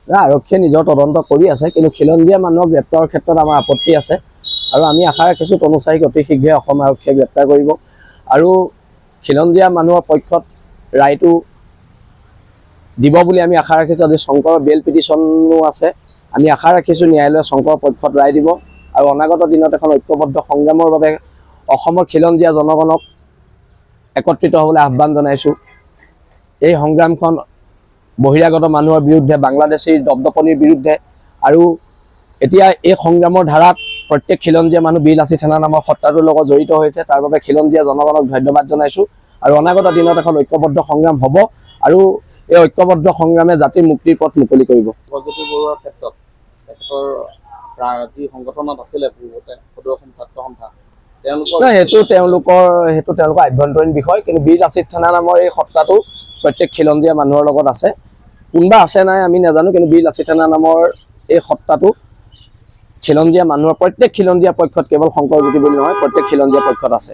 আৰক্ষীয়ে নিজৰ তদন্ত কৰি আছে, কিন্তু খিলঞ্জীয়া মানুহক গ্ৰেপ্তাৰৰ ক্ষেত্ৰত আমাৰ আপত্তি আছে আৰু আমি আশা ৰাখিছোঁ তনুচাৰীক অতি শীঘ্ৰে অসম আৰক্ষীয়ে গ্ৰেপ্তাৰ কৰিব আৰু খিলঞ্জীয়া মানুহৰ পক্ষত ৰায়টো দিব বুলি আমি আশা ৰাখিছোঁ। আজি শংকৰৰ বেল পিটিশ্যনো আছে, আমি আশা ৰাখিছোঁ ন্যায়ালয়ে শংকৰৰ পক্ষত ৰায় দিব আৰু অনাগত দিনত এখন ঐক্যবদ্ধ সংগ্ৰামৰ বাবে অসমৰ খিলঞ্জীয়া জনগণক একত্ৰিত হ'বলৈ আহ্বান জনাইছোঁ। এই সংগ্ৰামখন বহিৰাগত মানুহৰ বিৰুদ্ধে, বাংলাদেশীৰ দপদপনিৰ বিৰুদ্ধে আৰু এতিয়া এই সংগ্ৰামৰ ধাৰাত প্ৰত্যেক খিলঞ্জীয়া মানুহ বীৰ লাচিত সেনা নামৰ সত্তাটোৰ লগত জড়িত হৈছে। তাৰ বাবে খিলঞ্জীয়া জনগণক ধন্যবাদ জনাইছোঁ আৰু অনাগত দিনত এখন ঐক্যবদ্ধ সংগ্ৰাম হ'ব আৰু এই ঐক্যবদ্ধ সংগ্ৰামে জাতিৰ মুক্তিৰ পথ মুকলি কৰিব। প্ৰগতি বৰুৱাৰ ক্ষেত্ৰত তেখেতৰ যি সংগঠনত আছিলে পূৰ্বতে সদৌ অসম ছাত্ৰ সন্থা, সেইটো তেওঁলোকৰ আভ্যন্তৰীণ বিষয়, কিন্তু বীৰ লাচিত সেনা নামৰ এই সত্তাটো প্ৰত্যেক খিলঞ্জীয়া মানুহৰ লগত আছে। কোনোবা আছে নাই আমি নাজানো, কিন্তু বীৰ লাচিত সেনা নামৰ এই সত্তাটো খিলঞ্জীয়া মানুহৰ প্ৰত্যেক খিলঞ্জীয়া পক্ষত, কেৱল শংকৰজ্যোতি বুলি নহয়, প্ৰত্যেক খিলঞ্জীয়া পক্ষত আছে।